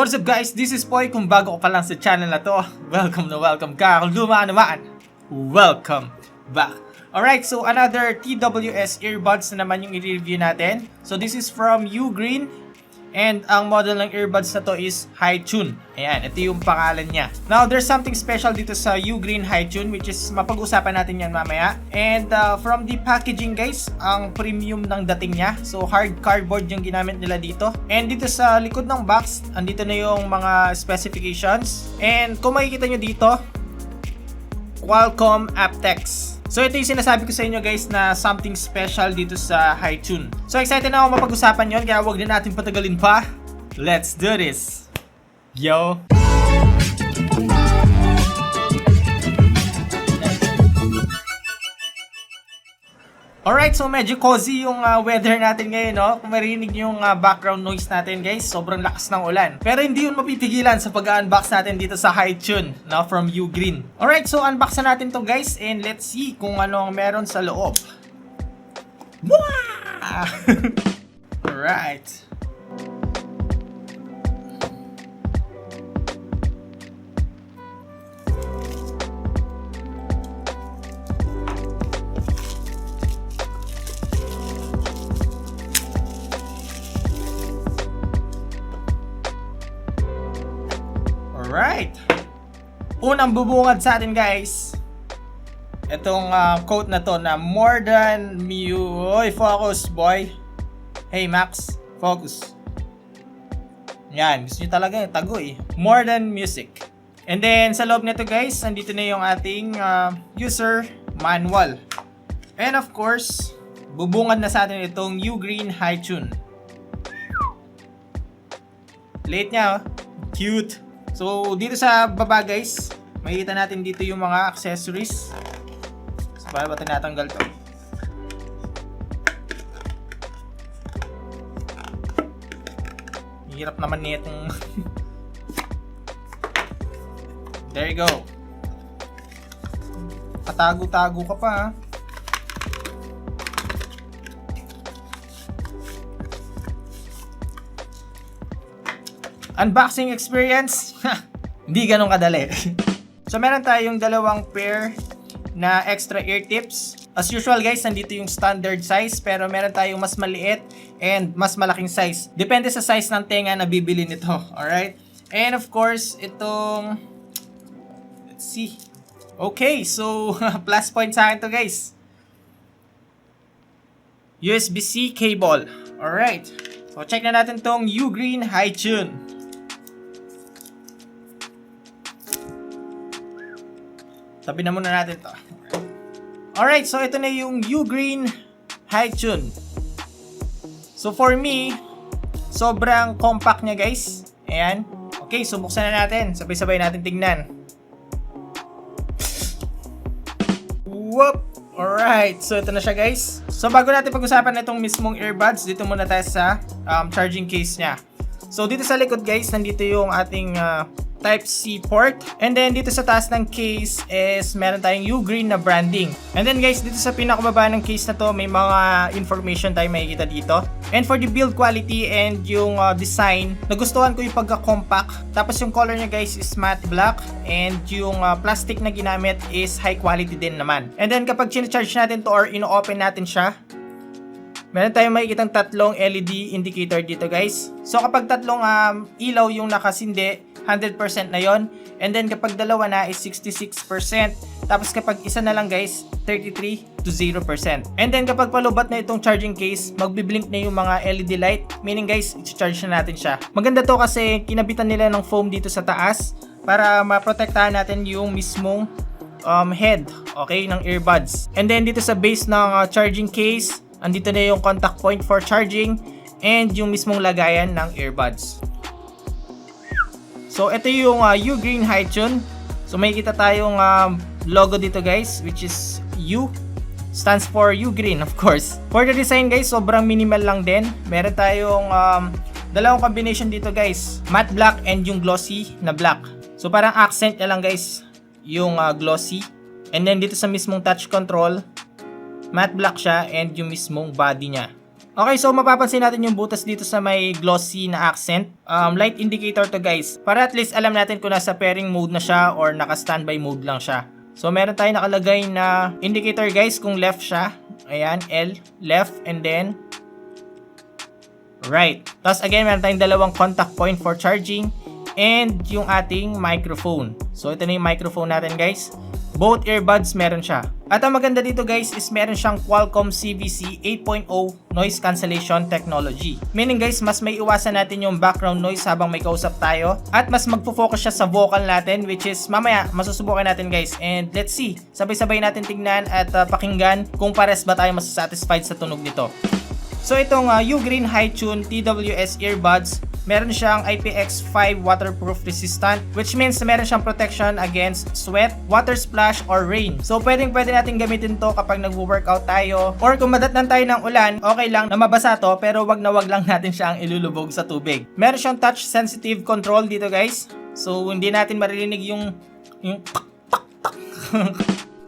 What's up guys? This is Poy. Kung bago ka pa lang sa channel na to, welcome na welcome ka. Kung luma naman, welcome back. Alright, so another TWS earbuds na naman yung i-review natin. So this is from Ugreen. And ang model ng earbuds na to is Hitune. Ayan, ito yung pangalan niya. Now, there's something special dito sa Ugreen Hitune, which is mapag-usapan natin yan mamaya. And from the packaging guys, ang premium ng dating niya. So hard cardboard yung ginamit nila dito. And dito sa likod ng box, andito na yung mga specifications. And kung makikita nyo dito, Qualcomm Aptx. So ito yung sinasabi ko sa inyo guys na something special dito sa Hitune. So excited na ako mapag-usapan yon, kaya huwag na natin patagalin pa. Let's do this! Yo! Alright, so medyo cozy yung weather natin ngayon, no? Kung marinig yung background noise natin, guys, sobrang lakas ng ulan. Pero hindi yun mapipigilan sa pag-unbox natin dito sa Hitune, no? From Ugreen. Alright, so unbox na natin to guys, and let's see kung ano ang meron sa loob. Alright. Alright. Unang bubungad sa atin guys, itong quote na to na more than Oy, focus boy. Hey Max, focus. Yan, gusto nyo talaga yung tago eh. More than music. And then sa loob nito guys, nandito na yung ating user manual. And of course, bubungad na sa atin itong Ugreen Hitune. Late niya oh. Cute. So, dito sa baba guys, makikita natin dito yung mga accessories. So, paano ba tinatanggal to? Hirap naman nitong... There you go. Katago-tago ka pa ha. Unboxing experience, hindi ganun kadali. So meron tayong dalawang pair na extra ear tips. As usual guys, nandito yung standard size, pero meron tayong mas maliit and mas malaking size. Depende sa size ng tenga na bibili nito. Alright? And of course, itong... Let's see. Okay, so plus point sa akin to guys. USB-C cable. Alright. So check na natin tong Ugreen Hitune. Tabi na muna natin to. Alright, so ito na yung Ugreen Hitune. So for me, sobrang compact niya guys. Ayan. Okay, so buksan na natin. Sabay-sabay natin tignan. Whoop! Alright, so ito na siya guys. So bago natin pag-usapan na itong mismong earbuds, dito muna tayo sa charging case niya. So dito sa likod guys, nandito yung ating Type-C port. And then dito sa taas ng case is meron tayong Ugreen na branding. And then guys, dito sa pinakababa ng case na to, may mga information tayo makikita dito. And for the build quality and yung design, nagustuhan ko yung pagka-compact. Tapos yung color niya guys is matte black. And yung plastic na ginamit is high quality din naman. And then kapag charge natin to or ino-open natin siya, meron tayong makikitang tatlong LED indicator dito guys. So kapag tatlong ilaw yung nakasindi, 100% na yon. And then kapag dalawa na is 66%. Tapos kapag isa na lang guys, 33 to 0%. And then kapag palubat na itong charging case, magbiblink na yung mga LED light. Meaning guys, i-charge na natin siya. Maganda to kasi kinabitan nila ng foam dito sa taas para maprotektahan natin yung mismong head, okay, ng earbuds. And then dito sa base ng charging case, andito na yung contact point for charging and yung mismong lagayan ng earbuds. So ito yung Ugreen Hitune. So makikita tayong logo dito guys, which is U. Stands for Ugreen of course. For the design guys, sobrang minimal lang din. Meron tayong dalawang combination dito guys, matte black and yung glossy na black. So parang accent na lang guys yung glossy. And then dito sa mismong touch control, matte black siya and yung mismong body niya. Okay, so mapapansin natin yung butas dito sa may glossy na accent. Light indicator to guys. Para at least alam natin kung nasa pairing mode na siya or naka-standby mode lang siya. So meron tayong nakalagay na indicator guys kung left siya. Ayan, L, left, and then right. Tapos again, meron tayong dalawang contact point for charging and yung ating microphone. So ito na yung microphone natin guys. Both earbuds meron siya. At ang maganda dito guys is meron siyang Qualcomm CVC 8.0 noise cancellation technology. Meaning guys, mas may iwasan natin yung background noise habang may kausap tayo at mas magpo-focus siya sa vocal natin, which is mamaya masusubukan natin guys. And let's see, sabay-sabay natin tignan at pakinggan kung pares ba tayo masasatisfied sa tunog nito. So itong Ugreen Hitune Tws Earbuds, meron siyang IPX5 waterproof resistant, which means meron siyang protection against sweat, water splash, or rain. So pwede natin gamitin to kapag nagwo-workout tayo or kung madatnan tayo ng ulan, okay lang na mabasa to, pero wag lang natin siyang ilulubog sa tubig. Meron siyang touch sensitive control dito guys. So hindi natin maririnig yung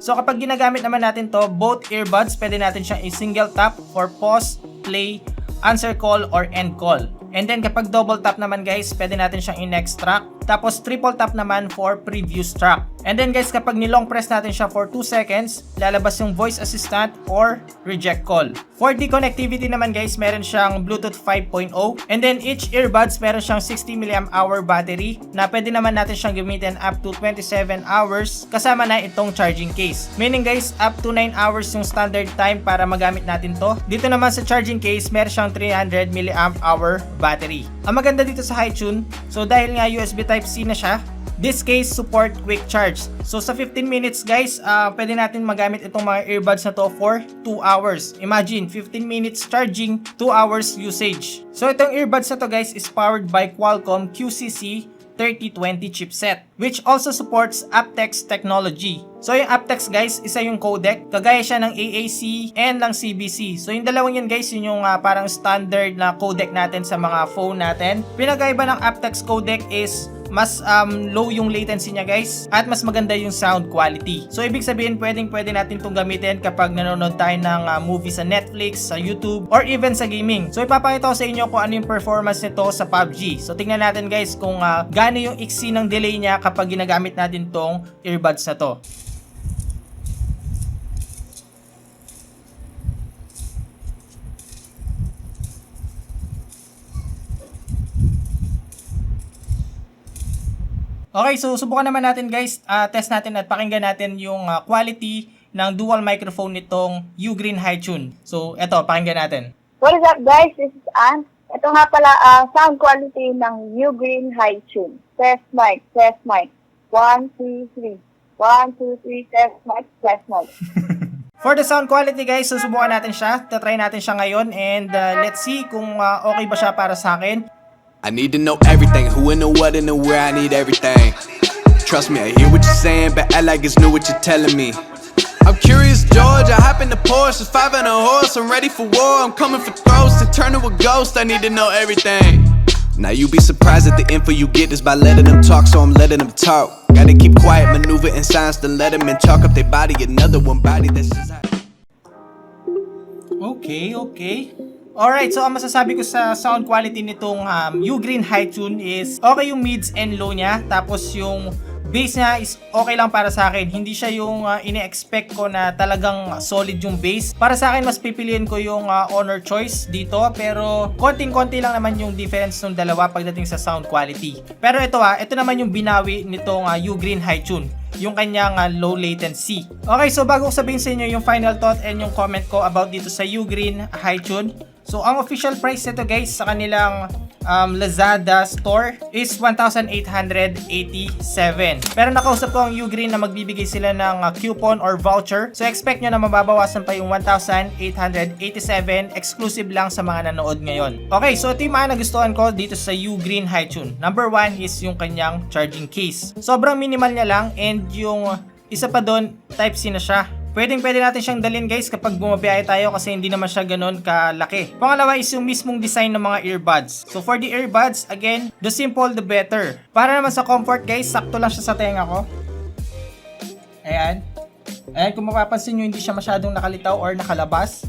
So kapag ginagamit naman natin to, both earbuds, pwede natin siyang i-single tap for pause, play, answer call, or end call. And then kapag double tap naman guys, pwede natin siyang i-next track. Tapos triple tap naman for previous track. And then guys, kapag nilong press natin siya for 2 seconds, lalabas yung voice assistant or reject call. For the connectivity naman guys, meron siyang Bluetooth 5.0. And then each earbuds, meron siyang 60 mAh battery na pwede naman natin siyang gamitin up to 27 hours kasama na itong charging case. Meaning guys, up to 9 hours yung standard time para magamit natin to. Dito naman sa charging case, meron siyang 300 mAh battery. Ang maganda dito sa Hitune, so dahil nga USB Type-C na siya, this case support quick charge. So sa 15 minutes guys, pwede natin magamit itong mga earbuds na to for 2 hours. Imagine, 15 minutes charging, 2 hours usage. So itong earbuds na to guys is powered by Qualcomm QCC 3020 chipset, which also supports Aptx technology. So yung Aptx guys, isa yung codec, kagaya siya ng AAC and ng CBC. So yung dalawang yan guys, yun yung parang standard na codec natin sa mga phone natin. Pinagkaiba ng Aptx codec is mas low yung latency niya guys at mas maganda yung sound quality. So ibig sabihin pwede natin itong gamitin kapag nanonood tayo ng movie sa Netflix, sa YouTube, or even sa gaming. So ipapakita ko sa inyo kung ano yung performance nito sa PUBG. So tingnan natin guys kung gaano yung iksi ng delay niya kapag ginagamit natin tong earbuds na to. Okay, so subukan naman natin guys, test natin at pakinggan natin yung quality ng dual microphone nitong Ugreen Hitune. So eto, pakinggan natin. What is up guys, this is Ann. Ito nga pala sound quality ng Ugreen Hitune. Test mic, test mic. 1, 2, 3. 1, 2, 3, test mic, test mic. For the sound quality guys, susubukan natin siya. Tatry natin siya ngayon and let's see kung okay ba siya para sa akin. I need to know everything, who and the what and the where, I need everything. Trust me, I hear what you're saying, but act like it's new what you're telling me. I'm curious, George, I hop in the Porsche, it's 5 and a horse, I'm ready for war, I'm coming for throats, to turn to a ghost, I need to know everything. Now you be surprised at the info you get is by letting them talk, so I'm letting them talk. Gotta keep quiet, maneuver in silence, then let them in, chalk up their body, another one body, that's just how. Okay. Alright, so ang masasabi ko sa sound quality nitong Ugreen Hitune is okay yung mids and low niya. Tapos yung bass niya is okay lang para sa akin. Hindi siya yung ine-expect ko na talagang solid yung bass. Para sa akin, mas pipiliin ko yung Honor Choice dito. Pero konting-konti lang naman yung difference ng dalawa pagdating sa sound quality. Pero ito naman yung binawi nitong Ugreen Hitune, yung kanyang low latency. Okay, so bago ko sabihin sa inyo yung final thought and yung comment ko about dito sa Ugreen Hitune. So ang official price nito guys sa kanilang Lazada store is 1,887. Pero nakausap ko ang Ugreen na magbibigay sila ng coupon or voucher. So expect nyo na mababawasan pa yung 1,887 exclusive lang sa mga nanood ngayon. Okay, so ito yung mga nagustuhan ko dito sa Ugreen Hitune. Number 1 is yung kanyang charging case. Sobrang minimal niya lang and yung isa pa doon, Type-C na siya. Pwede natin siyang dalhin guys kapag bumabiyahe tayo kasi hindi naman siya ganun kalaki. Pangalawa is yung mismong design ng mga earbuds. So for the earbuds, again, the simple the better. Para naman sa comfort guys, sakto lang siya sa tenga ko. Ayan, kung mapapansin nyo, hindi siya masyadong nakalitaw or nakalabas.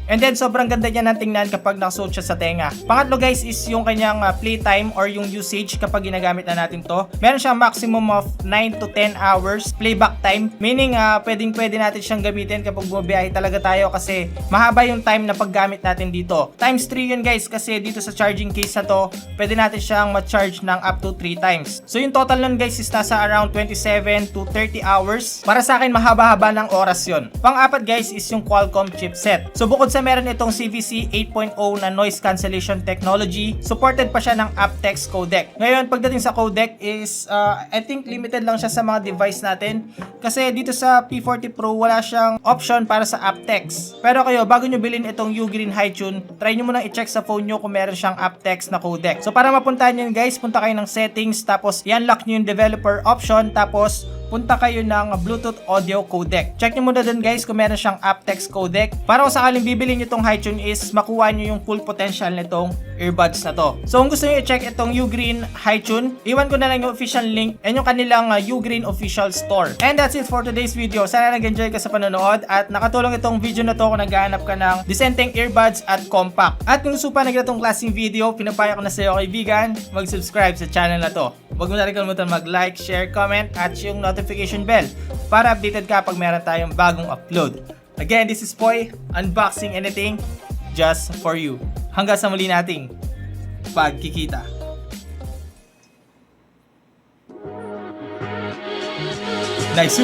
And then sobrang ganda niya ng tingnan kapag nakasuot siya sa tenga. Pangatlo guys is yung kanyang playtime or yung usage kapag ginagamit na natin to. Meron siyang maximum of 9 to 10 hours playback time. Meaning pwede natin siyang gamitin kapag bumabiyahe talaga tayo kasi mahaba yung time na paggamit natin dito. Times 3 yun guys kasi dito sa charging case na to, pwede natin siyang ma-charge ng up to 3 times. So yung total nun guys is nasa around 27 to 30 hours. Para sa akin mahaba-haba ng oras yun. Pang-apat guys is yung Qualcomm chipset. So bukod sa meron itong CVC 8.0 na noise cancellation technology, supported pa siya ng Aptx codec. Ngayon pagdating sa codec is I think limited lang siya sa mga device natin kasi dito sa P40 Pro wala siyang option para sa Aptx. Pero kayo bago nyo bilhin itong Ugreen Hitune, try nyo muna i-check sa phone nyo kung meron siyang Aptx na codec. So para mapuntahan yun guys, punta kayo ng settings tapos i-unlock nyo yung developer option tapos punta kayo ng Bluetooth audio codec. Check nyo muna dun guys kung meron siyang Aptx codec. Para kung sakaling bibili nyo itong Hitune is makuha nyo yung full potential nitong earbuds na to. So kung gusto nyo i-check itong Ugreen Hitune, iwan ko na lang yung official link and yung kanilang Ugreen official store. And that's it for today's video. Sana nag-enjoy ka sa panonood at nakatulong itong video na to kung naghahanap ka ng decenteng earbuds at compact. At kung gusto pa na ganitong klaseng video, pinapaya ko na sa iyo kaibigan, mag-subscribe sa channel na to. Huwag mo na rin kalimutan mag-like, share, comment at yung notification bell para updated ka pag meron tayong bagong upload. Again, this is Poy, unboxing anything just for you. Hanggang sa muli nating pagkikita. Nice.